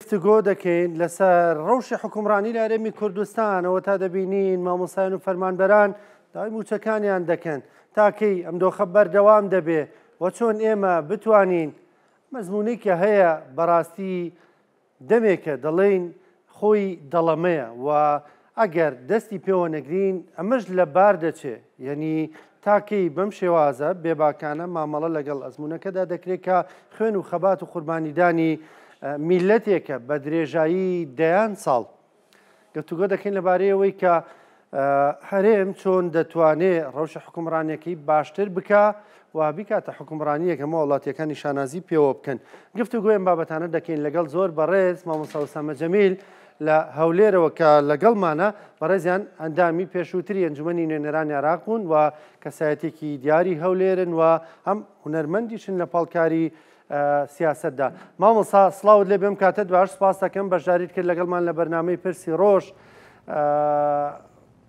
گفتگۆ دەکەین لەسەر ڕەوشی حکومڕانی لە هەرێمی کوردستانەوە تا دەبینین مامۆسایان و فەرمانبەران داوای موچەکانیان دەکەن تاکەی ئەم دۆخە بەردەوام دەبێ و چۆن ئێمە بتوانین مەزمونەی کە هەیە بەڕاستی دەمێکە دەڵێن خۆی دەڵەمەیە و ئەگەر دەستی پێوە نەگرین ئەمەش لە بار دەچێ یعنی تاکەی بەم شێوازە بێباکانە مامەڵە لەگەڵ ئەزمونونەکەدا دەکرێت کە خوێن و خەبات و قوربانیدانی میلەتێکە بە درێژایی دەیان ساڵ گفتوگۆ دەکەین لەبارەیەوەی کە هەرێم چۆن دەتوانێت ڕەوشە حکومڕانیەکەی باشتر بکە و بیکاتە حکومڕانیەکە وڵاتیەکانی شانازی پێوە بکەن گفتوگۆیان بابەتانە دەکەین لەگەڵ زۆر بەڕێز مامۆستا ئوسامە جەمیل لە هەولێرەوە کە لەگەڵمانە بەڕێزیان ئەندامی پێشووتری ئەنجومەنی نوێنەرانی عێراق بوون و کەسایەتێکی دیاری هەولێرن و هەم هونەرمەندیشن لە پاڵکاری سیاسەتدا. مامۆستا سڵاوت لێ بێم کاتت باش سپاس دەکەم بەشداریت کرد لەگەڵمان لە بەرنامەی پرسی ڕۆژ.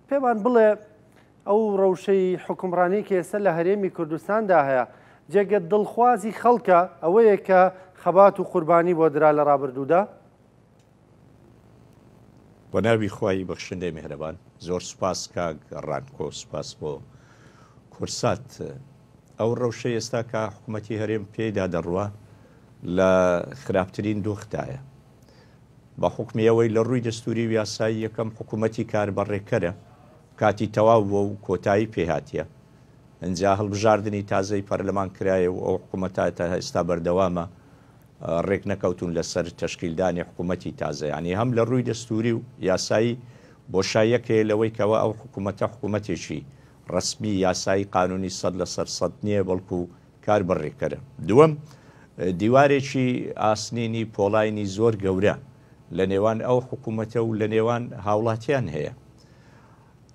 پێمان بڵێ ئەو ڕەوشەی حکومڕانی کە ئێستا لە هەرێمی کوردستاندا هەیە جێگە دڵخوازی خەڵکە ئەوەیە کە خەبات و قوربانی بۆ درا لە ڕابردوودا؟ بۆ ناوی خوای بەخشندەی میهرەبان زۆر سوپاس کاک ڕانکۆ سوپاس بۆ کورسات. ئەو ڕەوشەی ئێستا کە حکوومەتی هەرێم پێیدا دەڕوە لە خراپترین دۆختایە بە حکمیەوەی لە ڕووی دەستوری و یاسایی یەکەم حکوومەتی کاربەڕێکەرە کاتی تەواو بووە و کۆتایی پێهاتیە ئەنجا هەڵبژاردننی تازەی پەرلەمان کرایە و ئەو حکوومەتە تا ئێستا بەردەوامە ڕێک نەکەوتون لەسەر تەشکیلدانی حکوومەتی تازە ینی هەم لە ڕووی دەستوری و یاسایی بۆشایەکەیە لەوەی کەەوە ئەو حکوومەتە حکوومەتێکی ڕسمی یاسایی قانونی 100% نییە بەڵکو کار بڕێکەرە. دووەم دیوارێکی ئاسنینی پۆڵاینی زۆر گەورە لە نێوان ئەو حکوومەتە و لە نێوان هاوڵاتیان هەیە.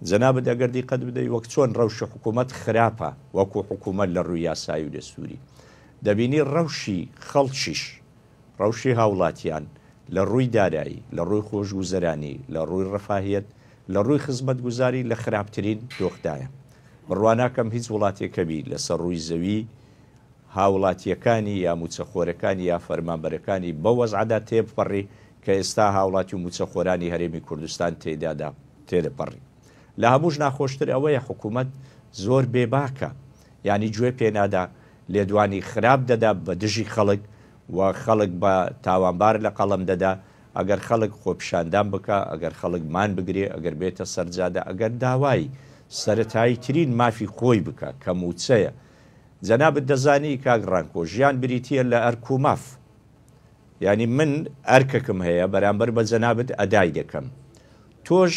جەنابەت ئەگەر دیقەت بدەی وەک چۆن ڕەوشی حکوومەت خراپە وەکو حکوومەت لە ڕووی یاسایی و دەستوری دەبینی ڕەوشی خەڵکیش ڕەوشی هاوڵاتیان لە ڕووی دارایی لە ڕووی خۆشگوزەرانی لە ڕووی ڕەفاهیەت لە ڕووی خزمەتگوزاری لە خراپترین دۆخدایە. بڕواناکەم هیچ وڵاتێکەبی لەسەر ڕووی زەوی هاوڵاتیەکانی یا موچەخۆرەکانی یا فەرمانبەرەکانی بە وەزعدا تێبپەڕی کە ئێستا هاوڵاتی و موچەخۆرانی هەرێمی کوردستان تێدەپەڕی. لە هەمووش ناخۆشتر ئەوەیە حکوومەت زۆر بێباکە ینی گوێ پێنادا لێدوانی خراپ دەدا بە دژی خەڵک و خەڵک بە تاوانبار لە قەڵم دەدا ئەگەر خەڵک خۆپیشاندان بکە ئەگەر خەڵک مان بگرێ ئەگەر بێتە سەرجادە ئەگەر داوای سەرەتایی ترین مافی خۆی بکە کە موچەیە. جەنابەت دەزانی کاک ڕانکۆ ژیان بریتیە لە ئەرک و ماف ینی من ئەرکەکەم هەیە بەرامبەر بە جەنابەت ئەدای دەکەم تۆش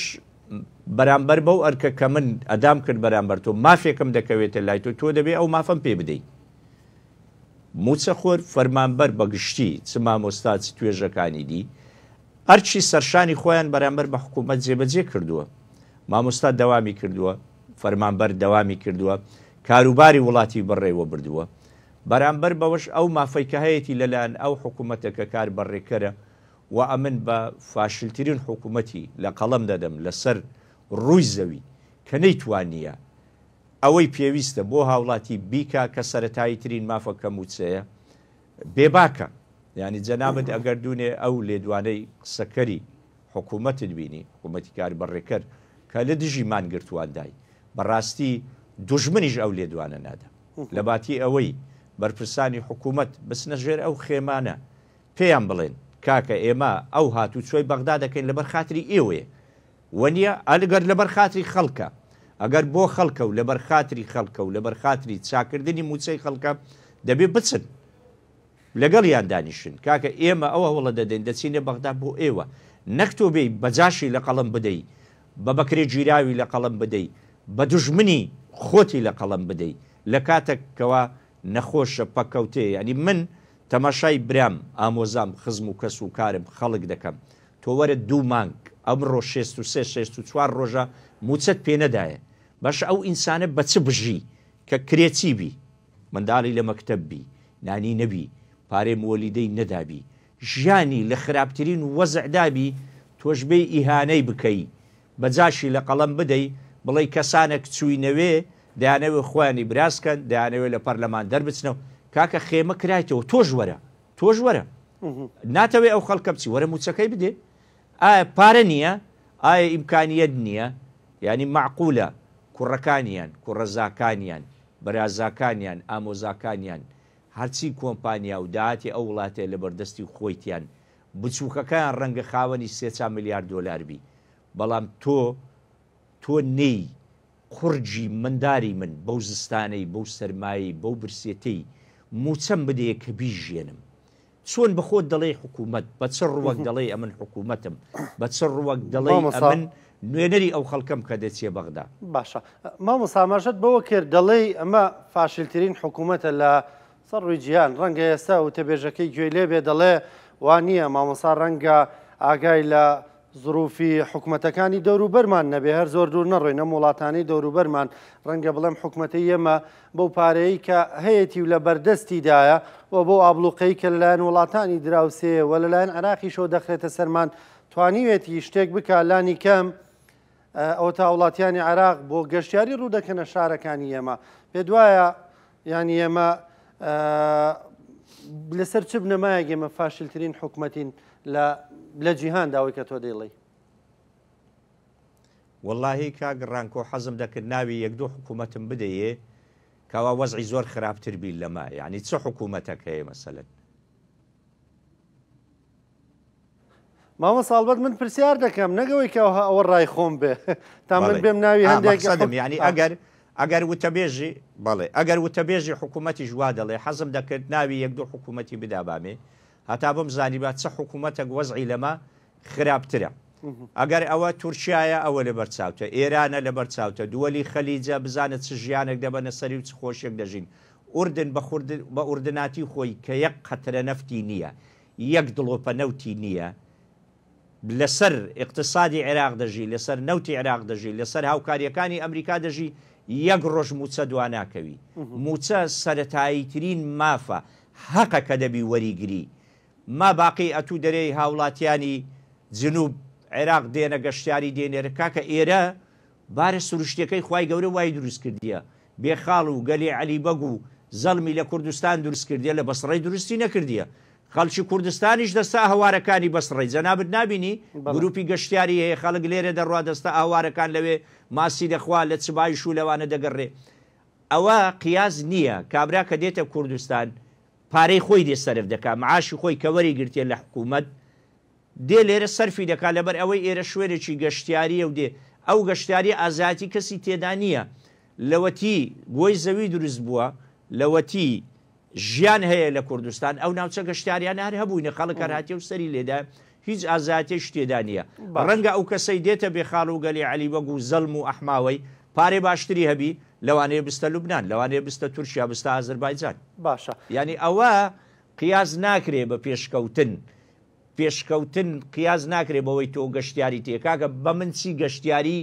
بەرامبەر بەو ئەرکە کە من ئەدام کرد بەرامبەر تۆ مافێکم دەکەوێتە لای تۆ دەبێ ئەو مافەم پێ بدەیت. موچەخۆر فەرمانبەر بەگشتی چ مامۆستا چ توێژەکانی دی هەرچی سەرشانی خۆیان بەرامبەر بە حکوومەت جێبەجێ کردووە. مامۆستا دەوامی کردووە فەرمانبەر دەوامی کردووە کاروباری وڵاتی بەڕێوە بردووە بەرامبەر بەوەش ئەو مافەی کە هەیەی لەلایەن ئەو حکوومەتەکە کار بەڕێکەرە و ئەمن بە فاشلترین حکوومەتی لە قەڵەم دەدەم لەسەر ڕووی زەوی کە نەیتوانیە ئەوەی پێویستە بۆ هاوڵاتی بیکە کە سەرەتایی ترین مافەکە موچەیە بێباکە. ینی جەنابەت ئەگەر دوونێ ئەو لێدوانەی قسەکەری حکوومەتت بینی حکوومەتی کار بەڕێکەر کە لە دژی مانگرتواندای بەڕاستی دوژمنیش ئەو لێدوانە نادا لە باتی ئەوەی بەرپرسانی حکوومەت بچنە ژێر ئەو خێمانە پێیان بڵێن کاکە ئێمە ئەو هاتوو چۆی بەغدا دەکەین لەبەر خاتری ئێوەیە وەنیە ئەلگەر لەبەر خاتری خەڵکە ئەگەر بۆ خەڵکە و لەبەر خاتری خەڵکە و لەبەر خاتری چاکردنی موچەی خەڵکە دەبێ بچن لەگەڵ یان دانیشن کاکە ئێمە ئەوە وڵە دەدەین دەچینە بەغدا بۆ ئێوە نەکتۆ بێ بەجاشی لە قەڵم بدەی بە بەکرێ گیراوی لە قەڵم بدەی بە دوژمنی خۆتی لە قەڵم بدەی لە کاتێکەوە نەخۆشە پەکەوتێ ینی من تەماشای برام ئامۆزام خزم و کەس و کارم خەڵک دەکەم تۆ وەرە 2 مانگ ئەمڕۆ 63 ڕۆژە موچەت پێ نەدایە باش ئەو ئینسانە بە چ بژی کە کرێچی بی منداڵی لە مەکتەب بی نانی نەبی پارەی مۆلیدەی نەدابی ژیانی لە خراپترین وەزعدابی تۆش بێ ئیهانەی بکەی بەجاشی لە قەڵەم بدەی بڵێ کەسانێک چووینەوێ دەیانەوێ خۆیانی براسکەن دەیانەوێت لە پەرلەمان دەربچنەوە کاکە خێمە کرایتەوە تۆش وەرە ناتەوێ ئەو خەڵکە بچی وەرە موچەکەی بدێ ئایا پارە نییە ئایا ئیمکانیەت نییە ینی معقولە کوڕەکانیان کوڕەزاکانیان بەرازاکانیان ئامۆزاکانیان هەرچی کۆمپانیا و داهاتی ئەو وڵاتێ لە بەردەستی خۆیتیان بچووکەکەیان ڕەنگە خاوەنی 300 میلیارد دۆلار بی بەڵام تۆ نەی قورجی منداری من بەو زستانەی بەو سەرمایی بەو برسێتەی موچەم بدەیە کە بیژێنم چۆن بەخۆت دەڵێ حکوومەت بە چ ڕوەک دەڵێ ئەمن حکوومەتم بە چ ڕوەک دەڵێ ئەمن نوێنەری ئەو خەڵکەم کە دەچێ بەغدا باشە مامۆساماژەت بەوە کرد دەڵێ ئەمە فاشلترین حکوومەتە لە سەر ڕووی جیهان ڕەنگە ئێستا و تەبێژەکەی گوێ لێ بێ دەڵێ وان نییە مامۆسا ڕەنگە ئاگای لە زروفی حکوومەتەکانی دەوروبەرمان نەبێ هەر زۆر دوور نەڕۆی نەم وڵاتانی دەوروبەرمان ڕەنگە بڵێم حکوومەتی ئێمە بەو پارەیە کە هەیەی و لە بەردەستیدایە و بۆ ئابلوقەی کە لەلایەن وڵاتانی دراوسێ و لەلایەن عراقیشەوە دەخرێتە سەرمان توانیوێتی شتێک بکە لانی کەم ئەو تا وڵاتیانی عراق بۆ گەشتیاری ڕوو دەکەنە شارەکانی ئێمە پێ دوایە ینی ئێمە لەسەر چ بنەمایەک ئێمە فاشلترین حکوومەتین لە جیهان داوای کە تۆ دەیڵێ واللهی کاگەڕانکۆ حەزم دەکرد ناوی یەک دوو حکوومەتم بدەیێ کەوا وەزعی زۆر خراپتر بی لەما یعنی چه حکوومەتەک هەیە مەسەلەن مامە ساڵبەت من پرسیار دەکەم نەگەوەی کە ئەوە ڕای خۆم بێ تا من بێم ناوی هەندێک ینی ئەگەر وتەبێژی بەڵێ ئەگەر وتەبێژی حکوومەتی ژوا دەڵێ حەزم دەکرد ناوی یەک دوو حکوومەتی بدابامێ هەتا بم زانی با چه حکوومەتێک وەزعی لەما خراپترە ئەگەر ئەوە تورکایە ئەوە لە بەرچاوتە ئێرانە لە بەرچاوتە دووەلی خەلیجە بزانێت چ ژیانێک دەبەنە سەری و چ خۆشێک دەژین ئوردن بە ئوردناتی خۆی کە یەک قەترە نەفتی نییە یەک دڵۆپە نەوتی نییە لەسەر اقتصادی عێراق دەژی لەسەر نەوتی عێراق دەژی لەسەر هاوکاریەکانی ئەمریکا دەژی یەک ڕۆژ موچە دواناکەوی موچە سەرەتاییترین مافە حەقە کە دەبی وەریگری ما باقی ئەتوو دەرەی هاوڵاتیانی جنوب عێراق دێنە گەشتیاری دێنێرە کاکە ئێرە بارە سروشتەکەی خوای گەورە وای دروست کردیە بێخاڵ و گەلێ عەلیبەگ و زەڵمی لە کوردستان دروست کردیە لە بەسڕەی دروستی نەکردیە خەڵکی کوردستانیش دەستا هەوارەکانی بەسڕی جەنابەت نابینی گروپی گەشتیاری هەیە خەڵک لێرە دەڕوا دەستا ئاوارەکان لەوێ ماسی دەخوا لە چبای شو لەوانە دەگەڕێ ئەوە قیاز نییە کابرا کە دێتە کوردستان پارەی خۆی دێ سەرف دەکا معاشی خۆی کە وەری گرتێ لە حکوومەت دێ لێرە سەرفی دەکا لەبەر ئەوەی ئێرە شوێنێکی گەشتیاریە و دێ ئەو گەشتیاری ئازاتی کەسی تێدا نییە لەوەتی بۆی زەوی دروست بووە لەوەتی ژیان هەیە لە کوردستان ئەو ناوچە گەشتیاریان هەر هەبووینە خەڵک هەرهاتی و سەری لێدا هیچ ئازاتێش تێدا نییە ڕەنگە ئەو کەسەی دێتە بێخاڵ و گەلی عەلیبەگ و زەڵم و ئەحماوەی پارێ باشتری هەبی لەوانەیە بستە لوبنان لەوانەیە بستە تورکیا بستە ئازەربایجان باشە ینی ئەوە قیاز ناکرێ بە پێشکەوتن قیاز ناکرێ بەوەی تۆ گەشتیاری تێکاکە بە من چی گەشتیاری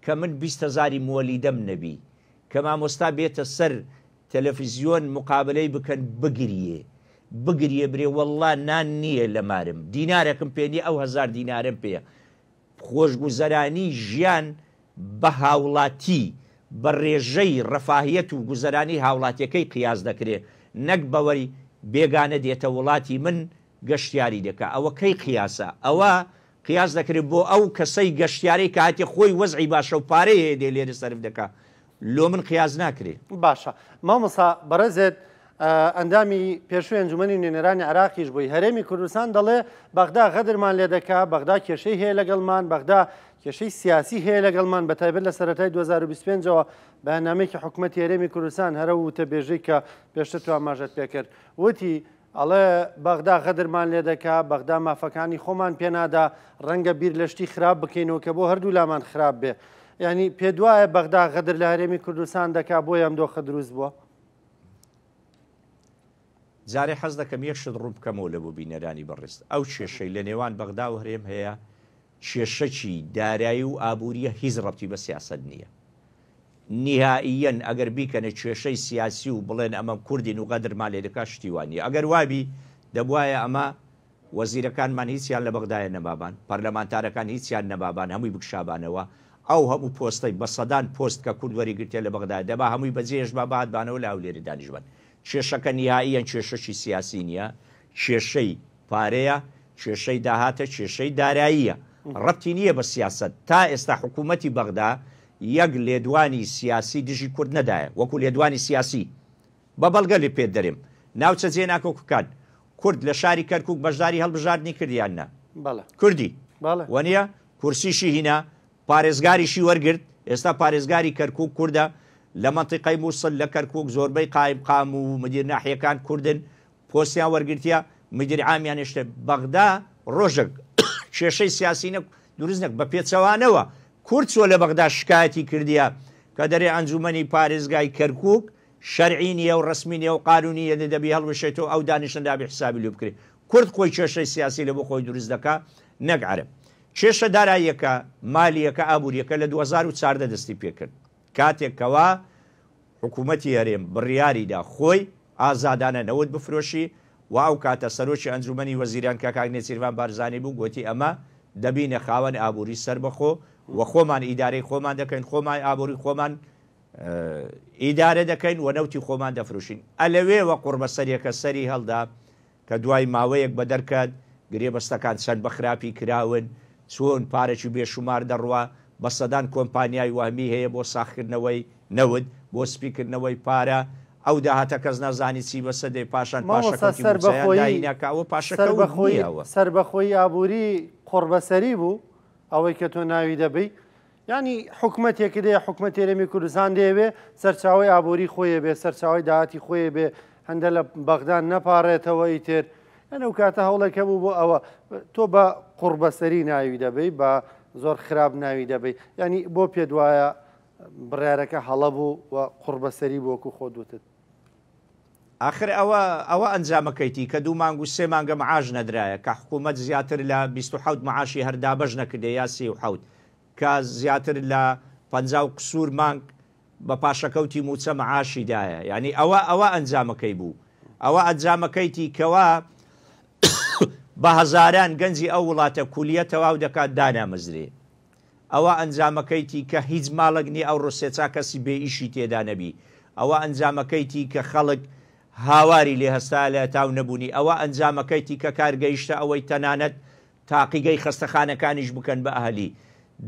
کە من 20,000 مۆلیدەم نەبی کە مامۆستا بێتە سەر تەلەڤیزیۆن مقابلەی بکەن بگریە برێ وەڵڵا نان نییە لە مارم دینارێکم پێ نییە ئەو 1000 دینارم پێە خۆشگوزەرانی ژیان بە هاوڵاتی بە ڕێژەی ڕەفاهیەت و گوزەرانی هاوڵاتیەکەی قیاز دەکرێت نەک بەوەی بێگانە دێتە وڵاتی من گەشتیاری دەکە ئەوە کەی قیاسە ئەوە قیاس دەکرێت بۆ ئەو کەسەی گەشتیاری کاتی خۆی وەزعی باشە و پارەیە دێ لێرە سەرف دەکا لۆ من قیاز ناکرێت باشە مامۆسا بەڕێزێت ئەندامی پێشووی ئەنجومەنی نوێنەرانی عراقیش بووی هەرێمی کوردستان دەڵێ بەغدا غەدرمان لێ دەکا بەغدا کێشەی هەیە لەگەڵمان بەغدا کێشەی سیاسی هەیە لەگەڵمان بەتایبەت لە سەرەتای 2025ەوە بەیاننامەیەکی حکوومەتی هەرێمی کوردستان هەرە وتەبێژەی کە پێشتر تو ئاماژەت پێکرد وتی ئەڵێ بەغدا غەدرمان لێ دەکا بەغدا مافەکانی خۆمان پێنادا ڕەنگە بیر لەشتی خراپ بکەینەوە کە بۆ هەردوو لامان خراپ بێ ینی پێ دوایە بەغدا غەدر لە هەرێمی کوردستان دەکا بۆ ئەم دۆخە دروست بووە جارێ حەز دەکەم یەک شت ڕوو بکەمەوە لە بۆ بینەرانی بەڕێست ئەو کێشەی لە نێوان بەغدا و هەرێم هەیە کێشەی دارایی و ئابووریە هیچ ڕەبتی بە سیاسەت نییە نهائیەن ئەگەر بیکەنە کێشەی سیاسی و بڵێن ئەمە کوردین و غەدرمان لێ دەکا شتیوانیە ئەگەر وابی دەبوایە ئەمە وەزیرەکانمان هیچیان لە بەغدایە نەبابان پەرلەمانتارەکان هیچیان نەبابان هەمووی بکشابانەوە ئەو هەموو پۆستەی بە سەدان پۆست کە کورد وەریگرتێ لە بەغدای دەبا هەمووی بەجێش باباتبانەوە لە هەولێری دانیشتوان کێشەکە نهائیەن کێشەی سیاسی نییە کێشەی پارەیە کێشەی داهاتە کێشەی داراییە ڕەبتی نییە بە سیاست تا ئێستا حکوومەتی بەغدا یەک لێدوانی سیاسی دژی کورد نەدایە وەکو لێدوانی سیاسی بە بەڵگە لێ پێ دەرێم ناوچە جێ ناکۆککان کورد لە شاری کەرکووک بەشداری هەڵبژاردننی کردیاننا کوردی وەنیە کورسیشی هینا پارێزگاریشی وەرگرت ئێستا پارێزگاری کەرکووک کووردە لە منتیقەی مووسڵ لە کەرکووک زۆربەی قایمقام و مدیر ناحیەکان کوردن پۆستیان وەرگرتیە مدیر عامیان هێشتە بەغدا ڕۆژێک کێشەی سیاسی دروست نەک بە پێچەوانەوە کورد چۆ لە بەغدا شکایەتی کردیە کە دەرێ ئەنجومەنی پارێزگای کەرکووک شەرعی نیە و ڕسمی نیە و قانونی دەبی هەڵبژێتەوە ئەو دانیشتندا بێ حسابی لێ بکرێت کورد خۆی کێشەی سیاسی لە بۆ خۆی دروست دەکا نەک عەرب کێشە داراییەکە مالیەکە ئابوووریەکە لە 2014 دەستی پێکرد کاتێکەوە حکوومەتی هەرێم بڕیاریدا خۆی ئازادانە نەوت بفرۆشی و ئەو کاتە سەرۆکی ئەنجومەنی وەزیران کە کاک نێچیروان بارزانی بوو گوتی ئەمە دەبینە خاوەن ئابووری سەر بەخۆ و خۆمان ئیدارەی خۆمان دەکەین خۆمان ئابووری خۆمان ئیدارە دەکەین و نەوتی خۆمان دەفرۆشین ئەلەوێوە قوربەسەریەکە سەری هەڵدا کە دوای ماوەیەک بە دەرکات گرێبەستەکان چەند بە خراپی کراون چۆن پارێکی بێشومار دەڕوا بە سەدان کۆمپانیای وامی هەیە بۆ ساخکردنەوەی نەود بۆ سپیکردنەوەی پارە ئەو داهاتە کەس نازانی چی بەسەدەی پاشان پاشەکەوە پاشەکەەوە سەربەخۆی ئابووری قڕبەسەری بوو ئەوەی کە تۆ ناوی دەبی ینی حکوومەتێکی دەیە حکوومەت هێرەمی کوردستان دەیەوێ سەرچاوی ئابووری خۆیە بێ سەرچاوی داهاتی خۆیە بێ هەندە لە بەغدان نەپارێتەوە ئیتر ئەنە و کاتە هەوڵەکە بوو بۆ ئەوە تۆ بە قوربەسەری ناوی دەبی بە زۆر خراپ ناوی دەبی ینی بۆ پێ دوایە بڕیارەکە هەڵە بوو و قوربەسەری بۆکو خۆ دوتت آخر ئەوە ئەنجامەکەیتی کە 2 مانگ و 3 مانگە معاش نەدرایە کە حکوومەت زیاتر لە 27 معاشی هەردا بەش نەکردێ یا 37 کە زیاتر لە 50 قسوور مانگ بە پاشەکەوتی موچە معاشی دایە ینی ئەوە ئەنجامەکەی بوو ئەوە ئەنجامەکەیتی کەوا بە هەزاران گەنجی ئەو وڵاتە کولیە تەواو دەکات دانامەزرێ ئەوە ئەنجامەکەیتی کە هیچ ماڵک نی ئەو ڕۆسێچا کەسی بێ ئیشی تێدا نەبی ئەوە ئەنجامەکەیتی کە خەڵک هاواری لێ هەستا لە تاو نەبوونی ئەوە ئەنجامەکەیتی کە کارگەیشتە ئەوەی تەنانەت تاقیگەی خستەخانەکانیش بکەن بە ئەهلی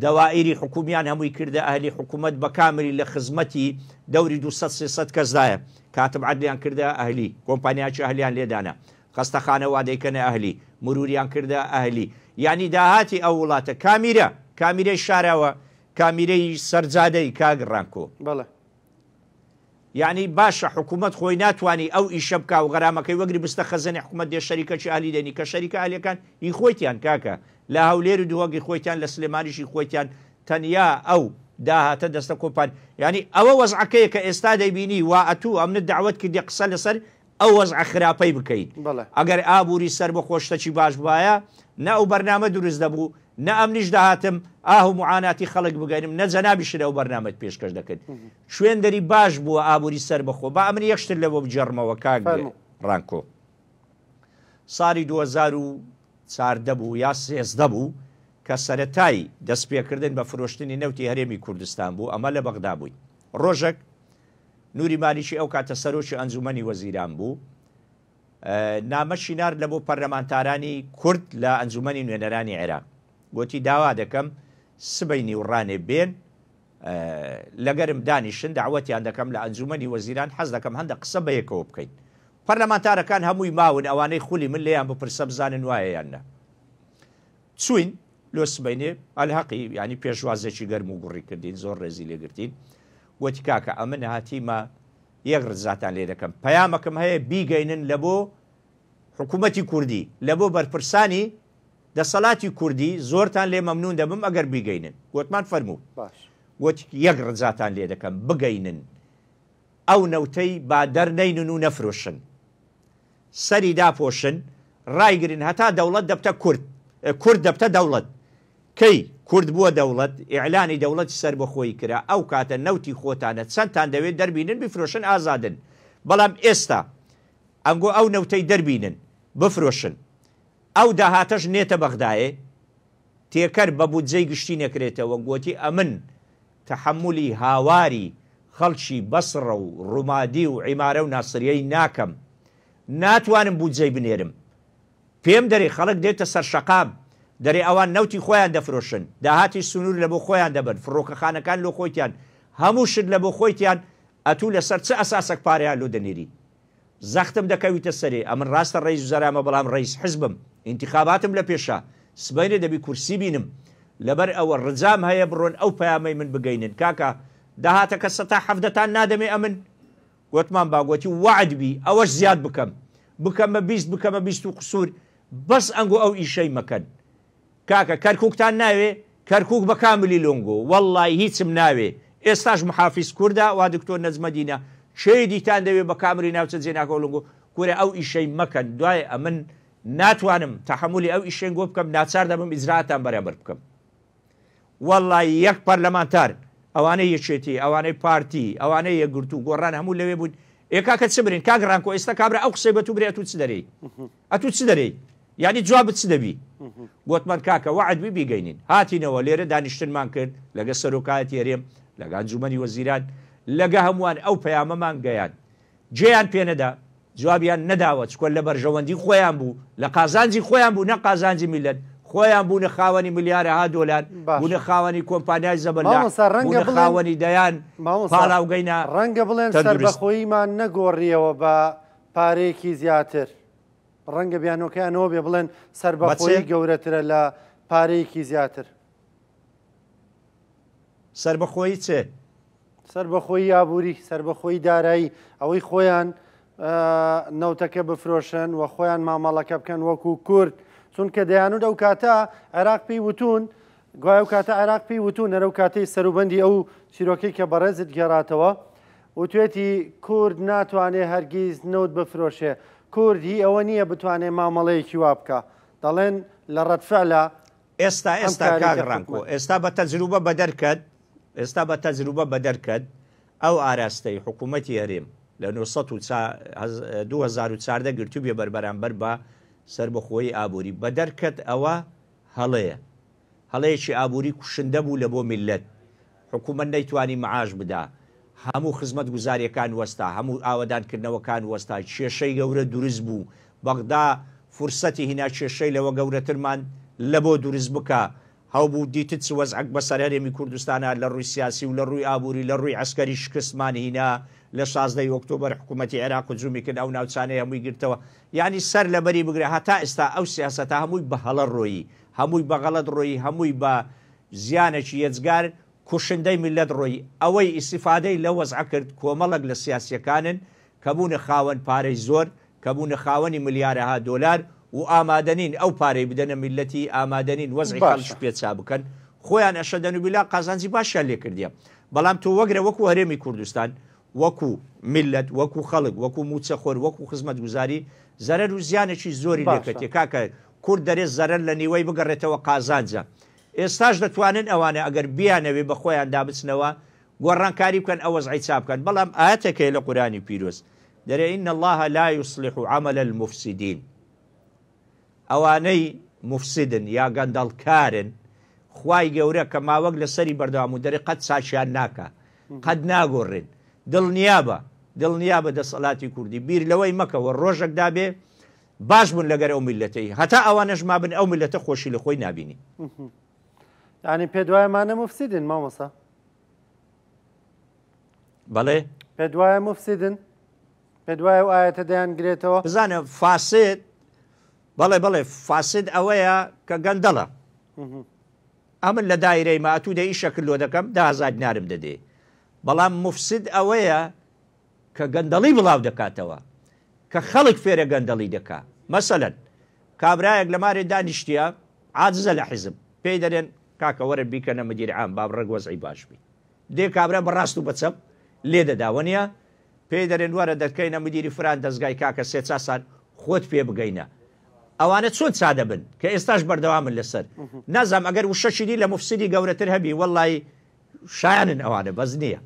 دەوائری حکومیان هەمووی کردە ئەهلی حکوومەت بە کامری لە خزمەتی دەوری 200 کەسدایە کاتب عەدلیان کردە ئەهلی کۆمپانیاکی ئەهلیان لێدانە خستەخانە وا دەیکەنە ئەهلی مروریان کردە ئەهلی ینی داهاتی ئەو وڵاتە کامیرەی شاراوە کامیرەی سەرجادەی کاگڕانکۆ بەڵێ یعنی باشە حکوومەت خۆی ناتوانانی ئەو ئیشە بکە و غەرامەکەی وەگری بستە خەزانێ حکوومەت دێ شەریکەکی ئالی دێنی کە شەریکە ئالیەکان هی خۆیتیان کاکە لە هەولێر و دووەگی خۆیتیان لە سلێمانیشی خۆیتیان تەنیا ئەو داهاتە دەستە کۆپان ینی ئەوە وەزعەکەیە کە ئێستا دەیبینی وا ئەتوو ئەمنت داوت کردی قسە لەسەر ئەو وەزع خراپەی بکەیت ئەگەر ئابووری سەر بە خۆشتەکی باش وایە نە ئەو بەرنامە دروست دەبوو نە ئەمنیش داهاتم ئاهو معاناتی خەڵک بگەینم نە جەنابیشرە ئەو بەرنامەت پێشکەش دەکەن شوێندەری باش بووە ئابووری سەر بەخۆ با ئەمن یەکشتر لەوە بجەڕمەوە کاک ڕانکۆ ساڵی 2014 بوو یا 13 بوو کە سەرەتایی دەستپێکردن بە فرۆشتنی نەوتی هەرێمی کوردستان بوو ئەمە لە بەغدا بووی ڕۆژێک نوری مالیشی ئەو کاتە سەرۆکی ئەنجومەنی وەزیران بوو نامەشی نار لە بۆ پەرلەمانتارانی کورد لە ئەنجومەنی نوێنەرانی عێراق گوتی داوا دەکەم سبەی نیوڕانێ بێن لەگەرم دانیشن داوەتیان دەکەم لە ئەنجومەنی وەزیران حەز دەکەم هەندە قسە بەیەکەوە بکەین پەرلەمانتارەکان هەمووی ماون ئەوانەی خولی من لێیان بپرسە بزانن وایەیان نە چوین لۆ سبەینێ ئەلحەقی ینی پێشوازێکی گەرم و گوڕی کردین زۆر ڕێزی لێگرتین وتی کاکە ئەمە هاتیمە یەک ڕزاتان لێ دەکەم پەیامەکەم هەیە بیگەینن لە بۆ حکوومەتی کوردی لە بۆ بەرپرسانی دەسەڵاتی کوردی زۆرتان لێ مەمنون دەبم ئەگەر بیگەینن گوتمان فەرموو وتی یەک ڕزاتان لێ دەکەم بگەینن ئەو نەوتەی با دەرنەینن و نەفرۆشن سەری داپۆشن ڕایگرن هەتا دەوڵەت دەبتە کورد دەبتە دەوڵەت کەی کورد بووە دەوڵەت ئیعلانی دەوڵەتی سەر بەخۆی کرا ئەو کاتە نەوتی خۆتانە چەندتان دەوێت دەربینن بفرۆشن ئازادن بەڵام ئێستا ئەنگۆ ئەو نەوتەی دەربینن بفرۆشن ئەو داهاتەش نێتە بەغدایە تێکەر بە بودجەی گشتی نەکرێتەوە گوتی ئەمن تەحملی هاواری خەڵکی بەسڕە و ڕوومادی و عیمارە و ناسریەی ناکەم ناتوانم بودجەی بنێرم پێم دەرێ خەڵک دێتە سەر شەقام دەرێ ئەوان نەوتی خۆیان دەفرۆشن داهاتی سنوور لە بۆ خۆیان دەبن فڕۆکەخانەکان لۆ خۆیان هەموو شت لە بۆ خۆیان ئەتوو لەسەر چه ئەساسێک پارەیان لۆ دەنێری زەختم دەکەویتە سەرێ ئەمن ڕاستە ڕێیز وزەرامە بەڵام ڕێیس حزبم ئینتیخاباتم لە پێشە سبەینە دەبی کورسی بینم لەبەر ئەوە ڕجام هەیە بڕۆن ئەو پەیامەی من بگەینن کاکە داهاتە کە سەتا حەفدەتان نادەمێ ئەمن گوتمان باگوتی وعدبی ئەوەش زیاد بکەمە 20 بکەمە 20 و قسوور بەس ئەنگۆ ئەو ئیشەی مەکەن کاکە کەرکووکتان ناوێ کەرکووک بە کاملی لۆنگۆ وەڵڵی هیچم ناوێ ئێستاش محافیز کووردا وا دکتۆر نەجمەدینە شەی دیتان دەوێت بە کامری ناوچە جێناکە لۆنگۆ کورێ ئەو ئیشەی مەکەن دوای ئەمن ناتوانم تەحملی ئەو ئیشێنگۆ بکەم ناچار دەبم ئیجراتان بەرامبەر بکەم وەڵڵی یەک پەرلەمانتار ئەوانەی یەکێتی ئەوانەی پارتی ئەوانەی یەکگرتو گۆڕان هەموو لەوێ بوون ئێکاکە چ برین کاگڕانکۆ ئێستا کابرا ئەو قسەی بە تو برێ ئەتوو چ دەرەی ئەتوو چ دەرەی یعنی جوابت چ دەبی گوتمان کاکە وعدبی بیگەینین هاتینەوە لێرە دانیشتنمان کرد لەگە سەرۆکایەتی هەرێم لەگە ئەنجومەنی وەزیران لەگە هەمووان ئەو پەیامەمان گەیان جێیان پێ نەدا جوابیان نەداوە چکۆ لە بەرژەوەندی خۆیان بوو لە قازانجی خۆیان بوو نە قازانجی میلەت خۆیان بوونە خاوەنی ملیارەها دۆلار بوونە خاوەنی کۆمپانیای زەبەلا بوونە خاوەنی دەیان پاڵاوگەینە ڕەنگە بڵێن سەربەخۆییمان نەگۆڕیەوە بە پارەیەکی زیاتر ڕەنگە بیانۆکەیانەوە بێ بڵێن سەربەخۆیی گەورەترە لە پارەیەکی زیاتر سەربەخۆیی چێ سەربەخۆیی یابووری سەربەخۆیی دارایی ئەوەی خۆیان نەوتەکە بفرۆشن و خۆیان مامەڵەکە بکەن وەکو کورد چونکە دەیانود ئەو کاتە عێراق پێی وتون گوایە ئەو کاتە عێراق پێی وتون نەرە و کاتەی سەروبەندی ئەو چیرۆکەی کە بەڕێزت گێڕاتەوە وتوێتی کورد ناتوانێت هەرگیز نەوت بفرۆشێ کورد هی ئەوە نییە بتوانێت مامەڵەیەکی وا بکە دەڵێن لە ڕەتفعلا ئێستا کاگڕانکۆ ئێستا بە تەجروبە بە دەرکەت ئێستا بە تەجروبە بە دەرکەت ئەو ئاراستەی حکوومەتی هەرێم لە 2014 گرتو بێ بەربەرامبەر بە سەربەخۆیی ئابووری بە دەرکەت ئەوە هەڵەیە هەڵەیەکی ئابووری کوشندە بوو لە بۆ میلەت حکوومەت نەیتوانی مەعاش بدا هەموو خزمەت گوزاریەکان وەستا هەموو ئاوەدانکردنەوەکان وەستا کێشەی گەورە دروست بوو بەغدا فرسەتی هینا کێشەی لەوە گەورەترمان لە بۆ دروست بکە هەو بوو دیتت وەزعک بەسەر هەرێمی کوردستانە لە ڕووی سیاسی و لە ڕووی ئابووری لە ڕووی عەسکەری شکستمان هینا لە 16 ئۆکتۆبەر حکوومەتی عێراق جومی کرد ئەو ناوچانەی هەمووی گرتەوە یعنی سەر لەبەری بگرێ هەتا ئێستا ئەو سیاسەتە هەمووی بە هەڵە ڕۆیی هەمووی بە غەڵەت ڕۆیی هەمووی بە زیانێکی یەجگار کوشندەی میلەت ڕۆیی ئەوەی ئیسیفادەی لە وەزع کرد کۆمەڵک لە سیاسیەکانن کە بوونە خاوەن پارەی زۆر کە بوونە خاوەنی ملیارەها دۆلار و ئامادەنین ئەو پارەی بدەنە میلەتی ئامادەنین وەزعی خەڵک پێچا بکەن خۆیان ئەشەدەن و بیلا قازانجی باشیان لێ کردیە بەڵام تۆ وەگرە وەکو هەرێمی کوردستان وەکو میلەت وەکو خەڵک وەکو موچەخۆر وەکو خزمەت گوزاری زەرەر و زیانێکی زۆری لێکردێ کاکە کورد دەرێت زەرەر لە نیوەی بگەڕێتەوە قازانجە ئێستاش دەتوانن ئەوانە ئەگەر بیانەوێ بە خۆیان دابچنەوە گۆڕانکاری بکەن ئەوە وەزعی چاپ بکەن بەڵام ئاەتێکەیە لە قورآنی پیرۆز دەرێ ئین الله لا يصلح عمل المفسدين ئەوانەی مفسدن یا گەندەڵکارن خوای گەورە کە ماوەک لەسەری بەردەوام و دەرێ قەت چاچیان ناکە قەت ناگۆڕێن دڵنیابە دەسەڵاتی کوردی بیر لەوەی مەکەوە ڕۆژێک دابێ باش بوون لەگەر ئەو میلەتەی هەتا ئەوانەش مابن ئەو میلەتە خۆشی لە خۆی نابینی یعنی پێ دوایەمانە مفسیدن مامۆستا بەڵێ پێ دوایە مفسیدن پێ دوایە و ئاەتە دەیانگرێتەوە بزانە فاسد بەڵێ فاسد ئەوەیە کە گەندەڵە ئەمن لە دایرەی ماتوو دە ئیشەکرد لۆ دەکەم 10,000 دینارم دەدێ بەڵام مفسد ئەوەیە کە گەندەڵی بڵاو دەکاتەوە کە خەڵک فێرە گەندەڵی دەکات مەسەلەن کابرایەک لە مارێ دانیشتیە عاجزە لە حیزب پێی دەرێن کاکە وەرە بیکەنە مدیر عام با ڕێک وەزعی باش بی دێ کابرا بەڕاست و بەچەپ لێ دەداوەنیە پێی دەرێن وەرە دەکەینە مدیری فران دەستگای کاکە 3 سال خۆت پێ بگەینە ئەوانە چۆن چادە بن کە ئێستاش بەردەوامن لەسەر نازام ئەگەر وشەشیدی لە مفسیدی گەورەتر هەبی وەڵڵی شایانن ئەوانە بەز نییە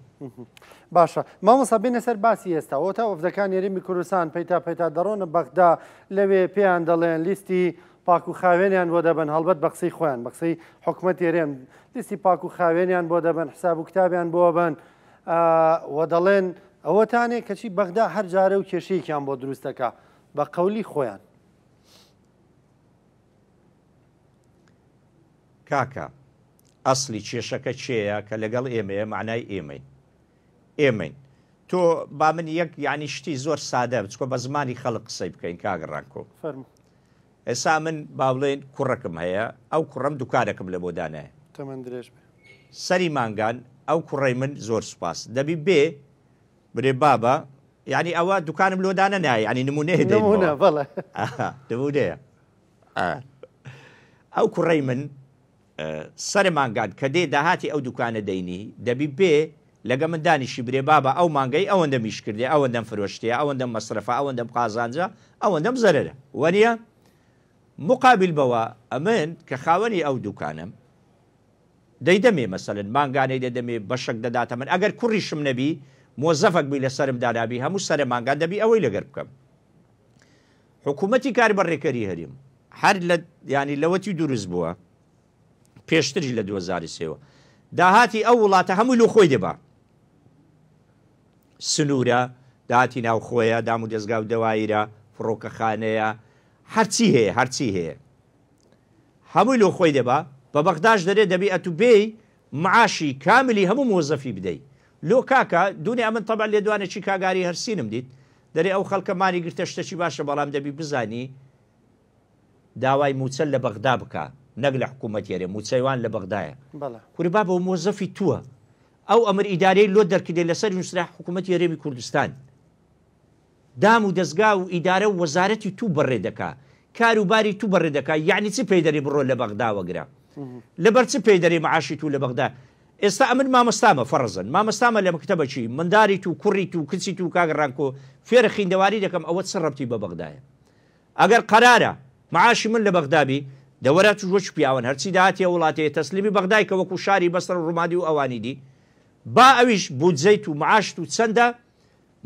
باشە مامۆستا بینە سەر باسی ئێستا ئەوتا وەفدەکان یاریمی کوردستان پەیتا دەڕۆنە بەغدا لەوێ پێیان دەڵێن لیستی پاک و خاوێنیان بۆ دەبن هەڵبەت بە قسەی خۆیان بە قسەی حکوومەتی هەرێم لیستی پاک و خاوێنیان بۆ دەبن حساب و کتابیان بۆ بن و دەڵێن ئەوەتانێک کەچی بەغدا هەر جارە و کێشەیەکیان بۆ دروستەکە بە قەولی خۆیان کاکە ئەسلی کێشەکە چێە کە لەگەڵ ئێمەیە معنای ئێمەین تۆ با من یەک یعنی شتی زۆر سادە بچکۆ بە زمانی خەڵک قسەی بکەین کاگەڕانکۆ ئێستا من با بڵێن کوڕەکەم هەیە ئەو کوڕم دوکانەکەم لە بۆ دانایە سەری مانگان ئەو کوڕی من زۆر سوپاس دەبی بێ برێ بابە یعنی ئەوە دوکانم لۆدانە نایە ینی نمونەیە دەبوونەیە ئەو کوڕی من سەر مانگان کە دێ داهاتی ئەو دوکانە دەینی دەبی بێ لەگە من دانیشی برێ بابە ئەو مانگەی ئەوەندە میش کردێ ئەوەندەم فرۆشتێ ئەوەندەم مەسرفە ئەوەندەم قازانجە ئەوەندەم زەرەرە وەنیە مقابل بەوە ئەمن کە خاوەنی ئەو دوکانم دەیدەمێ مەسەلەن مانگانەی دەدەمێ بەشک دەداتە من ئەگەر کوڕیشم نەبی مۆزەفەک بی لەسرم دانابی هەموو سەر مانگان دەبی ئەوەی لەگەر بکەم حکوومەتی کار بەڕێکەری هەریم هەر لە ینی لەوەتی دروست بووە پێشتری لە 2003ەوە داهاتی ئەو وڵاتە هەمووی لۆ خۆی دەبا سنوورە داهاتی ناو خۆیە دام و دەستگا و دەوایرە فڕۆکەخانەیە هەرچی هەیە هەمووی لۆ خۆی دەبا بە بەغداش دەرێ دەبی ئەتو بێی معاشی کاملی هەموو مۆزەفی بدەیت لۆ کاکە دنیا من تەبع لێ دوانە چی کاگاری هەرسینم دیت دەرێ ئەو خەڵکەمانی گرتە شتەی باشە بەڵام دەبی بزانی داوای موچە لە بەغدا بکە نەک لە حکوومەتێرێ موچەیوان لە بەغدایە کوری بابە مۆزەفی تووە ئەو ئەمر ئیدارەی لۆ دەرکردێ لەسەر نووسرا حکوومەتی هەرێمی کوردستان دام و دەستگا و ئیدارە و وەزارەتی تو بەڕێ دەکا کاروباری تو بەڕێ دەکا یعنی چی پێی دەری بڕۆ لە بەغدا وەگرە لەبەر چ پێی دەری معاشی تو لە بەغدا ئێستا ئەمن مامەستامە فەرزن مامەستامە لە مەکتەبە چی منداری تو کوڕی تو کچی تو کاگەڕانکۆ فێرە خیندەواری دەکەم ئەوە چ ڕەبتی بە بەغدایە ئەگەر قەرارە معاشی من لە بەغدابی دەوەرە توش پیاوەن هەرچی داهاتیە وڵاتەیە تەسلیمی بەغدای کە وەکو شاری بەسەر و ڕوومادی و ئەوانی دی با ئەویش بودجەیت و معاشت و چەندە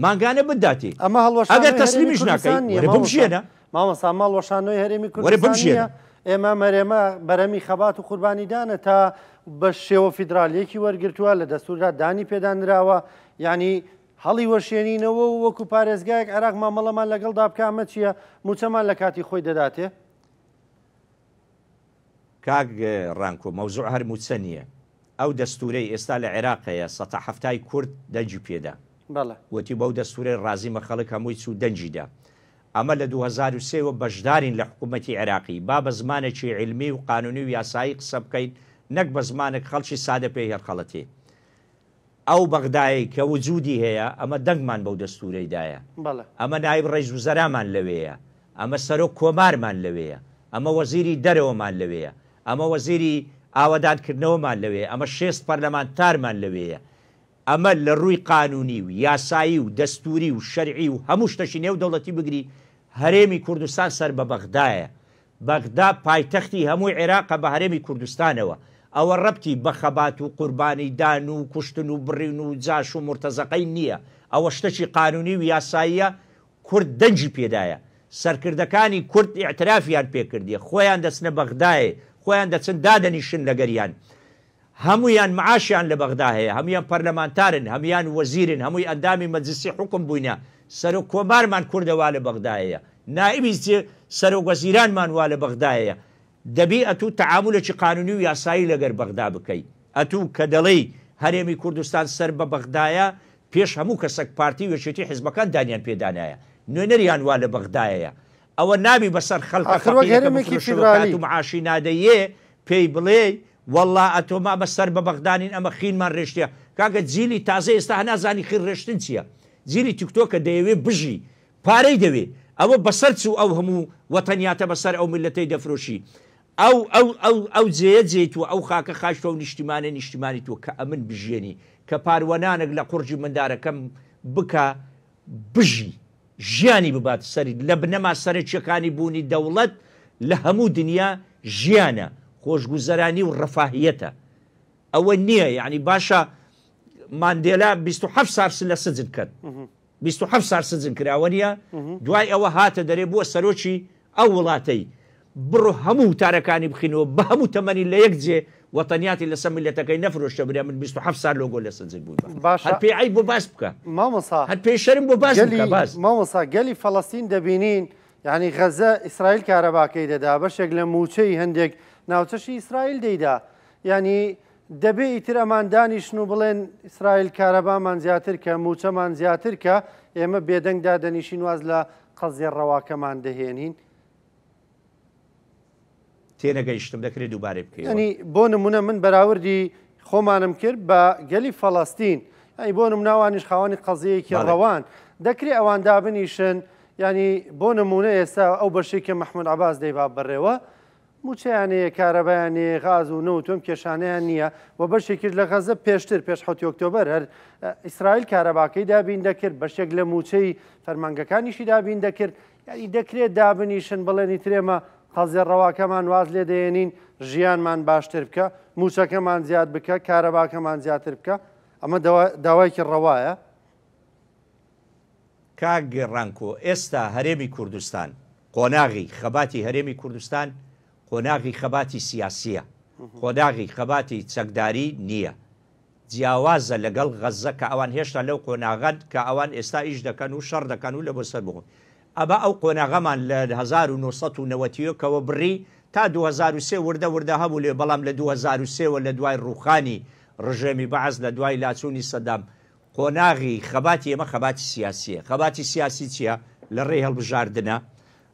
مانگانە بداتی ئەمە هەڵوەشانەوەی ئەگەر تەسلیمیش ناکەی بمژێنە مامەسا ماڵوەشانەوەی هەرێمی کوردستان ئێمە مەرێمە بەرەمی خەبات و قوربانیدانە تا بە شێوە فیدراالەکی وەرگرتووە لە دەستوردا دانی پێدانراوە ینی هەڵی وەشێنینەوە و وەکو پارێزگایەک عێراق مامەڵەمان لەگەڵ دابکامە چییە موچەمان لە کاتی خۆی دەداتێ کاک ڕانکۆ مەوزوع هەر موچە نییە ئەو دەستورەی ئێستا لە عێراقەیە ١٧ کورد دەنجی پێدا وەتی بەو دەستورەی ڕازیمە خەڵک هەمووی چوو دەنجیدا ئەمە لە 2023ەوە بەشدارین لە حکوومەتی عێراقی با بە زمانێکی علمی و قانونی و یاسایی قسە بکەین نەک بە زمانێک خەڵکی سادە پێی هەرخەڵەتێ ئەو بەغدایی کە وجودی هەیە ئەمە دەنگمان بەو دەستورەیدایە ئەمە نایب ڕێیز وزەرامان لەوەیە ئەمە سەرۆک کۆمارمان لەوەیە ئەمە وەزیری دەرەوەمان لەوەیە ئەمە وەزیری ئاوەدانکردنەوەمان لەوەیە ئەمە 6 پەرلەمانتارمان لەوەیە ئەمە لە ڕووی قانونی و یاسایی و دەستوری و شەرعی و هەموو شتەشی نێو دەوڵەتی بگری هەرێمی کوردستان سەر بە بەغدایە بەغدا پایتەختی هەمووی عێراقە بە هەرێمی کوردستانەوە ئەوە ڕەبتی بە خەبات و قوربانی دان و کوشتن و بڕین و جاش و مرتەزەقەی نییە ئەوە شتێکی قانونی و یاساییە کورد دەنجی پێدایە سەرکردەکانی کورد ئیعترافیان پێکردیە خۆیان دەچنە بەغدایە خۆیان دەچن دادەنیشن لەگەریان هەمویان معاشیان لە بەغدا هەیە هەمویان پەرلەمانتارن هەمویان وەزیرن هەمووی ئەندامی مەجلیسی حکم بووینە سەرۆک کۆمارمان کوردەوا لە بەغدایە نائبی سەرۆک وەزیرانمان وا لە بەغدایە دەبی ئەتوو تەعاملێکی قانونی و یاسایی لەگەر بەغدا بکەیت ئەتوو کە دەڵێی هەرێمی کوردستان سەر بە بەغدایە پێش هەموو کەسێک پارتی وێچێتی حیزبەکان دانیان پێدانایە نوێنەریان وا لە بەغدایە ئەوە نابی بەسەر خەڵک و معاشی نادەیە پێی بڵێ والله ئەتۆما بەسەر بە بەغدانین ئەمە خینمان ڕێشتە کاکە جیلی تازە ئێستا هەنازانی خیر ڕێشتن چییە جیلی تیکتۆکە دەیەوێ بژی پارەی دەوێ ئەوە بەسەر چوو ئەو هەموو وەتەنیاتە بەسەر ئەو ملەتەی دەفرۆشی ئەو جێە جێیتوە ئەو خاکە خاشتەوە و نیشتیمانی تۆ کە ئەمن بژێنی کە پاروەنانێک لە قورجی مندارەکەم بکە بژی ژیانی ببات سەری لە بنەما سەرچیەکانی بوونی دەوڵەت لە هەموو دنیا ژیانە خۆشگوزەرانی و ڕەفاهیەتە ئەوە نییە یعنی باشە ماندێلا 27 سال لە سجن کرد 27 سال سجن کراوە نیە دوای ئەوە هاتە دەرێ بووە سەرۆکی ئەو وڵاتەی بڕۆ هەموو تارەکانی بخینەوە بە هەموو تەمەنی لە یەک جێ وەتەنیاتی لەسەر میلەتەکەی نەفرۆشتە برێ من 27 سال لۆگۆ لە سجن بووین هەر پێی عیب بۆ باس بکە مامۆستا هەر پێی شەرم بۆ باس بکە باس مامۆستا گەلی فەڵەستین دەبینین یعنی غەزە ئیسرائیل کارەباکەی دەدا بەشێک لە موچەی هەندێک ناوچەشی ئیسرائیل دەیدا ینی دەبێ ئیتر ئەمان دانیشن و بڵێن ئیسرائیل کارەبامان زیاتر کە موچەمان زیاتر کە ئێمە بێدەنگدا دەنیشین واز لە قەزیە ڕەواکەمان دەهێنین تێنەگەیشتم دەکرێت دووبارێ بکەیت ینی بۆ نمونە من بەراوردی خۆمانم کرد بە گەلی فەڵەستین ئەی بۆ نموناوانیش خاوەنی قەزیەیەکی ڕەوان دەکرێت ئەوان دابنیشن ینی بۆ نمونە ئێستا ئەو بەشێکە محمود عەباس دەیبا بڕێوە موچەیانەیە کارەبایانەیە غاز و نەوتۆم کێشانەیان نییە و بەشێکیش لە غەزە پێشتر پێش 7 ئۆکتۆبەر هەر ئیسرائیل کارەباکەی دابین دەکرد بەشێک لە موچەی فەرمانگەکانیشی دابین دەکرد یعنی دەکرێت دابنیشن بڵێنی ترێمە قەزیە ڕەواکەمان واز لێ دەێنین ژیانمان باشتر بکە موچەکەمان زیاد بکە کارەباکەمان زیاتر بکە ئەمە داوایکی ڕەوایە کاک ڕانکۆ ئێستا هەرێمی کوردستان قۆناغی خەباتی هەرێمی کوردستان قۆناغی خەباتی سیاسیە قۆناغی خەباتی چەکداری نییە جیاوازە لەگەڵ غەزە کە ئەوان هێشتا لەو قۆناغەت کە ئەوان ئێستا ئیش دەکەن و شەڕ دەکەن و لە بۆ سەر بخۆن ئەبا ئەو قۆناغەمان لە 1990ەوە بڕی تا 2003 وردە هەبوو لێ بەڵام لە 2003 لە دوای ڕوخانی ڕژێمی بەعەز لە دوای لاچوونی سەدام قۆناغی خەباتی ئێمە خەباتی سیاسیە خەباتی سیاسی چییە لە ڕێی هەڵبژاردنە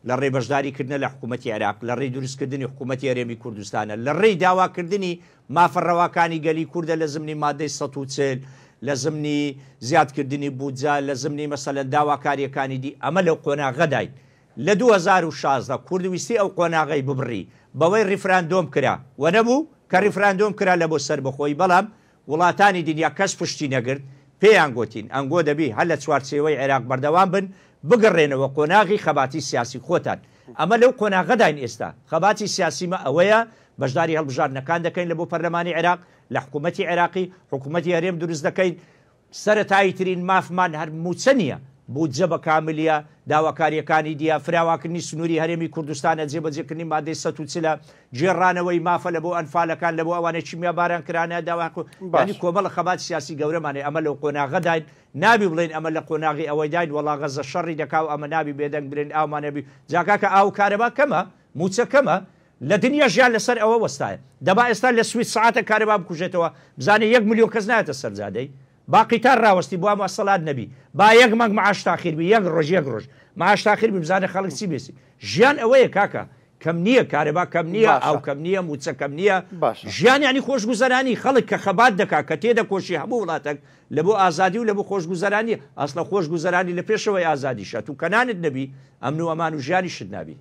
لە ڕێ بەشداریکردنە لە حکوومەتی عێراق لە ڕێی دروستکردنی حکوومەتی هەرێمی کوردستانە لە ڕێی داواکردنی مافەڕەواکانی گەلی کووردە لە زمانی مادەی 140 لە زمانی زیادکردنی بودجا لە زمانی مەسەلەن داواکاریەکانی دی ئەمە لەو قۆناغەداین لە 2016 کوردویستی ئەو قۆناغی ببڕی بەوەی ڕیفراندۆم کرا و نەبوو کە ڕیفراندۆم کرا لە بۆ سەربەخۆی بەڵام وڵاتانی دنیا کەس پشتی نەگرت پێیان گوتین ئەنگۆ دەبی هەر لە چوارچێوەی عێراق بەردەوام بن بگەڕێنەوە قۆناغی خەباتی سیاسی خۆتان ئەمە لەو قۆناغەداین ئێستا خەباتی سیاسیمە ئەوەیە بەشداری هەڵبژاردنەکان دەکەین لە بۆ پەرلەمانی عێراق لە حکوومەتی عێراقی حکوومەتی هەرێم دروست دەکەین سەرەتایی ترین مافمان هەر موچە نییە بودجە بە کاملیە داواکاریەکانی دیە فراواکردنی سنووری هەرێمی کوردستانە جێبەجێکردنی مادەی 140 جێڕانەوەی مافە لە بۆ ئەنفالەکان لە بۆ ئەوانە چیمیا باران کرانە داواکردنی کۆمەڵ خەباتی سیاسی گەورەمانێ ئەمە لەو قۆناغەداین نابی بڵێن ئەمە لە قۆناغی ئەوەی داین وەڵا غەزە شەڕی دەکاو ئەمە نابی بێدەنگ برێن ئاومانەبی جاکاکە ئاو کارەبا کەمە موچە کەمە لە دنیا ژیان لەسەر ئەوە وەستایە دەبا ئێستا لە سوید سعاتە کارەبا بکوژێتەوە بزانێ 1 ملیۆن کەس نایەتە سەرجادەی باقی تا ڕاوەستی بووە مەسەڵات نەبی با 1 مانگ معاش تاخیر بی 1 ڕۆژ معاش تاخیر بی بزانێ خەڵک چی بێسی ژیان ئەوەیە کاکە کەم نییە کارەبا کەم نییە ئەو کەم نییە موچە کەم نییە ژیان ینی خۆشگوزەرانی خەڵک کە خەبات دەکا کە تێدەکۆشی هەموو وڵاتێک لە بۆ ئازادی و لە بۆ خۆشگوزەرانی ئەسڵە خۆشگوزەرانی لە پێشەوەی ئازادی شەت و کەنانت نەبی ئەمن و ئەمان و ژیانی شت نابی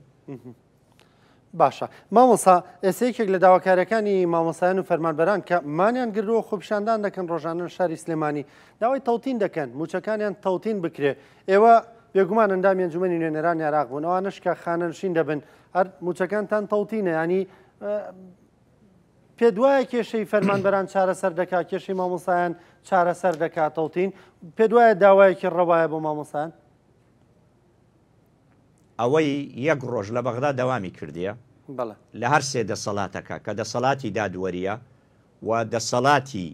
باشە مامۆسا ئێسەیەکێک لە داواکاریەکانی مامۆسایان و فەرمانبەران کە مانیان گردووە خۆپیشاندان دەکەن ڕۆژانە شاری سلێمانی داوای تەوتین دەکەن موچەکانیان تەوتین بکرێ ئێوە بێگومان ئەندامی ئەنجومەنی نوێنەرانی عێراق بوون ئەوانش کە خانەنشین دەبن هەر موچەکانتان تەوتینە ینی پێ دوایە کێشەی فەرمانبەران چارەسەر دەکات کێشەی مامۆسایان چارەسەر دەکات تەوتین پێ دوایە داوایەکی ڕەوایە بۆ مامۆسایان ئەوەی 1 ڕۆژ لە بەغدا دەوامی کردیە لە هەر سێ دەسەڵاتەکە کە دەسەڵاتی دادوەریە و دەسەڵاتی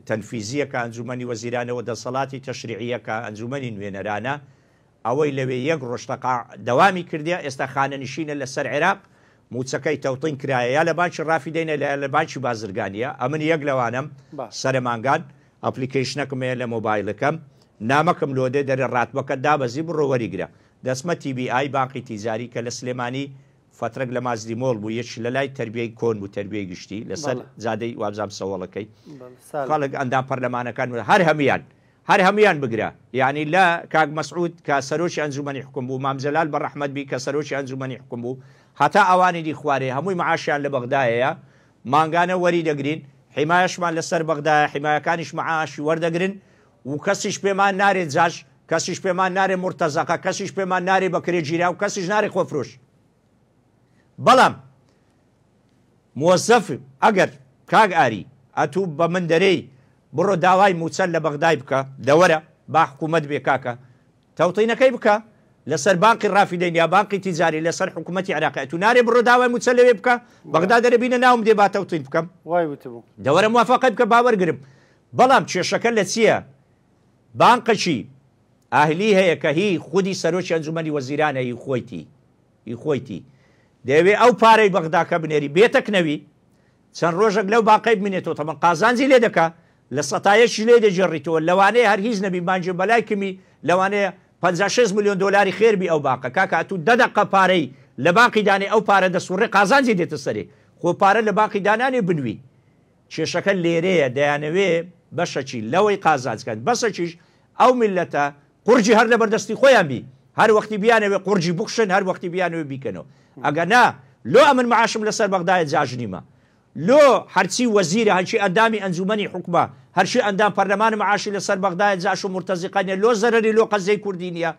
تەنفیزیەکە ئەنجومەنی وەزیرانەوە دەسەڵاتی تەشریعیەکە ئەنجومەنی نوێنەرانە ئەوەی لەوێ 1 ڕۆژ دەوامی کردیە ئێستا خانەنشینە لەسەر عێراق موچەکەی تەوتین کرایە یا لە بانکی ڕافیدەینە لە بانکی بازرگانیە ئەمن 1 لەوانم سەرمانگان ئەپلیکیشنەکەمەیە لە مۆبایلەکەم نامەکەم لۆدە دەرە ڕاتبەکە دابەزی بڕۆ وەریگرە دەسمە TBI باقی تیجاری کە لە سلێمانی فترەك لە مازدی مۆڵ بوو یەک لە لای تربیەی کۆن بوو تربیەی گشتی لەسەر زادەی وابزام سەوەڵەکەی خەڵک ئەندام پەرلەمانەکان هەر هەمیان بگرە یعنی لە کاک مەسعود کە سەرۆکی ئەنجومەنی حکوم بوو مامجەلال بەڕەحمەت بی کە سەرۆکی ئەنجومەنی حکوم بوو هەتا ئەوانی دی خوارێ هەمووی معاشیان لە بەغدایە مانگانە وەری دەگرین حیمایەشمان لەسەر بەغدایە حیمایەکانیش معاشی وەردەگرن و کەسیش پێمان نارێت جاش کەسیش پێمان نارێ مرتەزەقە کەسیش پێمان نارێ بەکرێ گیرا و کەسیش نارێ خۆفرۆش بەڵام موەزەف ئەگەر کاک ئاری ئەتوو بە من دەرەی بڕۆ داوای موچەل لە بەغدای بکە دەوەرە با حکوومەت بێ کاکە تەوتینەکەی بکە لەسەر بانکی ڕافیدەین یا بانکی تیجاری لەسەر حکوومەتی عێراق تو نارێ بڕۆ داوای موچەل لەوێ بکە بەغدا دەرەبینە ناوم دێ با تەوتین بکەم دەوەرە موافقەت بکە باوەرگرم بەڵام کێشەکە لە چییە بانقەچی ئاهلی هەیە کە هی خودی سەرۆکی ئەنجومەنی وەزیرانە هی خۆیتی دەیەوێ ئەو پارەی بەغداکە بنێری بێتەکنەوی چەند ڕۆژێک لەو باقی بمێنێتەوە تەمەن قازانجی لێ دەکا لە سەتایەکی لێ دەجێڕیتەوە لەوانەیە هەر هیچ نەبی مانجێ بەلای کمی لەوانەیە 56 میلیۆن دلاری خێربی ئەو باقە کاکە تو دەدەقە پارەی لە باقی دانێ ئەو پارە دەسوڕێ قازانجی دێتە سەرێ خۆ پارە لە باقی دانانێ بنوی کێشەکە لێرەیە دەیانەوێ بەشەچی لەوەی قازانجکەن بەسەچیش ئەو میلەتە قورجی هەر لە بەردەستی خۆیان بی هەر وەختی بیانەوێ قورجی بخشن هەر وەختی بیانەوێ بیکەنەوە ئەگە نا لۆ ئەمن معاشم لەسەر بەغدایە جاژنیمە لۆ هەرچی وەزیرە هەرچی ئەندامی ئەنجومەنی حکومە هەرچی ئەندام پەرلەمانی معاشی لەسەر بەغدایە جاش و مرتەزیقانیە لۆ زەرەری لۆ قەزەی کوردی نییە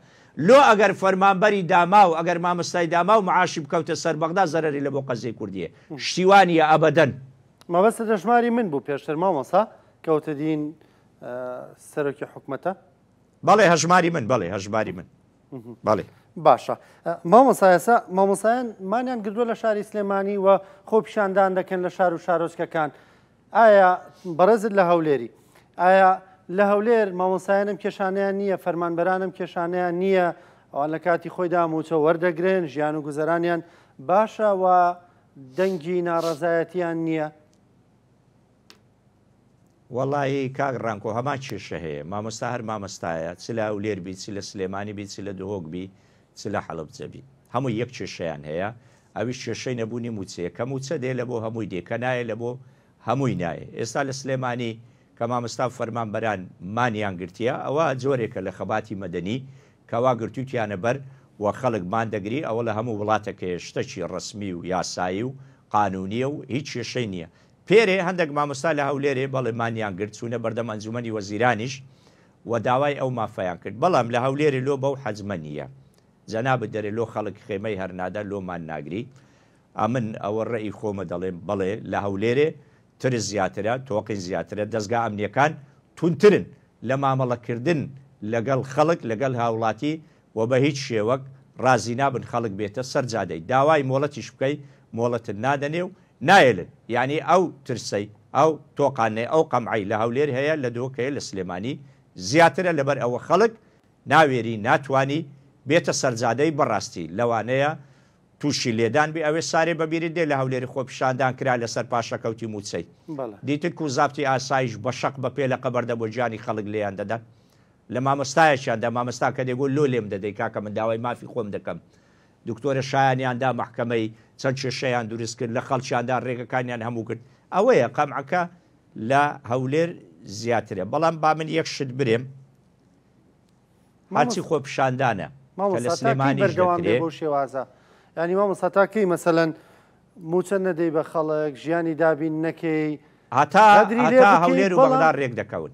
لۆ ئەگەر فەرمانبەری داما و ئەگەر مامۆستای داما و معاشی بکەوتە سەر بەغدا زەرەری لە بۆ قەزەی کوردیە شتیوانیە ئەبەدەن مەبەستە دەژماری من بوو پێشتر مامۆسا کەوتە دین سەرۆکی حکومەتە بەڵێ هەژماری من بەڵێ هەژماری من بەڵێ باشە مامۆسایەسا مامۆسایان مانیان گردووە لە شاری سلێمانی و خۆ پیشاندان دەکەن لە شار و شارۆچکەکان ئایا بەڕێزت لە هەولێری ئایا لە هەولێر مامۆسایانم کێشانیان نییە فەرمانبەرانم کێشانیان نییە ئەوان لە کاتی خۆیدا موچە وەردەگرن ژیان و گوزەرانیان باشە و دەنگی ناڕەزایەتیان نییە وەڵی کاک ڕانکۆ هەمان کێشە هەیە مامۆستا هەر مامۆستایە چ لە هەولێر بی چ لە سلێمانی بی چ لە دهۆک بی چ لە حەڵەبجە بی هەموو یەک کێشەیان هەیە ئەویش کێشەی نەبوونی موچەیە کە موچە دێ لە بۆ هەمووی دێ کە نایە لە بۆ هەمووی نایە ئێستا لە سلێمانی کە مامۆستا فەرمانبەران مانیان گرتیە ئەوە جۆرێکە لە خەباتی مەدەنی کەوا گرتووتیانە بەر و خەڵکمان دەگری ئەوە لە هەموو وڵاتەکە شتێکی ڕسمی و یاسایی و قانونیە و هیچ کێشەی نییە پێرێ هەندێک مامۆستا لە هەولێرێ بەڵێمانیان گرت چوونە بەردەم ئەنجومەنی وەزیرانیش و داوای ئەو مافەیان کرد بەڵام لە هەولێرێ لۆ بەو حەجمە نییە جەنابەت دەرێ لۆ خەڵک خێمەی هەرنادا لۆمان ناگری ئەمن ئەوە ڕێی خۆمە دەڵێم بڵێ لە هەولێرێ ترس زیاترە تۆقی زیاترە دەستگا ئەمنیەکان تونترن لە مامەڵەکردن لەگەڵ خەڵک لەگەڵ هاوڵاتی و بە هیچ شێوەک ڕازی نابن خەڵک بێتە سەرجادەی داوای مۆڵەتیش بکەی مۆڵەتت نادەنێ و نایلن یعنی ئەو ترسەی ئەو تۆقانێ ئەو قەمعی لە هەولێر هەیە لە دۆکەیە لە سلێمانی زیاترە لەبەر ئەوە خەڵک ناوێری ناتوانی بێتە سەرجادەی بەڕاستی لەوانەیە تووشی لێدان بێ ئەوێ سارێ بەبیری دێ لە هەولێری خۆ پیشاندان کرا لەسەر پاشەکەوتی موچەی دیتر و زابتی ئاسایش بە شەق بە پێ لە قەبەردە بۆ گیانی خەڵک لێیان دەدەن لە مامۆستایەکیاندا مامۆستا کە دێگۆ لۆ لێم دەدەی کاکە من داوای مافی خۆم دەکەم دکتۆرە شایانیاندا محکەمەی چەند کێشەیان دروست کرد لە خەڵکیاندا ڕێگەکانیان هەموو کرد ئەوەیە قەمعەکە لە هەولێر زیاترە بەڵام با من یەک شت برێم هاچی خۆ پیشاندانە کە لە سلێمانی بۆ شێوازە ینی مامۆستا تاکەی مەسەلەن موچە نەدەی بە خەڵک ژیانی دابین نەکەی هەتا هەولێر و بەغدا ڕێک دەکەون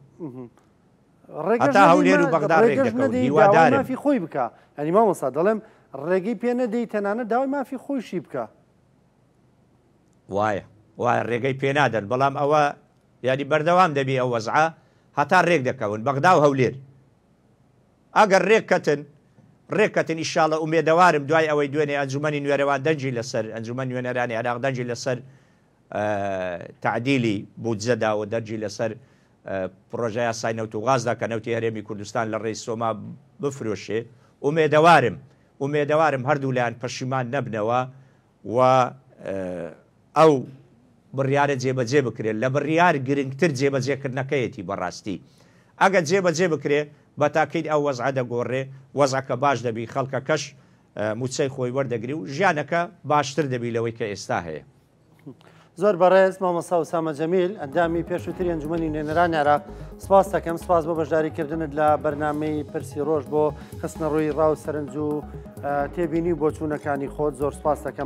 هەتا هەولێر و بەغدا ڕێک دەکەون هیوادارم مافی خۆی بکە ینی مامۆستا دەڵێم ڕێگەی پێ نەدەی تەنانە داوای مافی خۆشی بکە وایە وایە ڕێگەی پێ نادەن بەڵام ئەوە یانی بەردەوام دەبی ئەو وەزعە هەتا ڕێک دەکەون بەغدا و هەولێر ئەگەر ڕێککەتن ئیشاڵە ئومێدەوارم دوای ئەوەی دوێنێ ئەنجومەنی نوێرەوان دەنجی لەسەر ئەنجومەن نوێنەرانی عراق دەنجی لەسەر تعدیلی بودجەدا و دەنجی لەسەر پرۆژە یاسای نەوت و غازدا کە نەوتی هەرێمی کوردستان لە ڕێی سۆما بفرۆشێ ئومێدەوارم هەردوو لایەن پەشیمان نەبنەوە و ئەو بڕیارە جێبەجێ بکرێت لە بڕیار گرنگتر جێبەجێکردنەکەیەتی بەڕاستی ئەگە جێبەجێ بکرێ بە تاکەیت ئەو وەزع دەگۆڕێ وەزعکە باش دەبی خەڵکەکەش موچەی خۆی وەردەگری و ژیانەکە باشتر دەبی لەوەی کە ئێستا هەیە زۆر بەڕێز مامۆستا وسامە جەمیل ئەندامی پێشووتری ئەنجومەنی نوێنەرانی عێراق سپاس دەکەم سپاس بۆ بەشداریکردنت لە بەرنامەی پرسی ڕۆژ بۆ خستنە ڕووی ڕاو سەرنج و تێبینی بۆ چوونەکانی خۆت زۆر سپاس دەکەم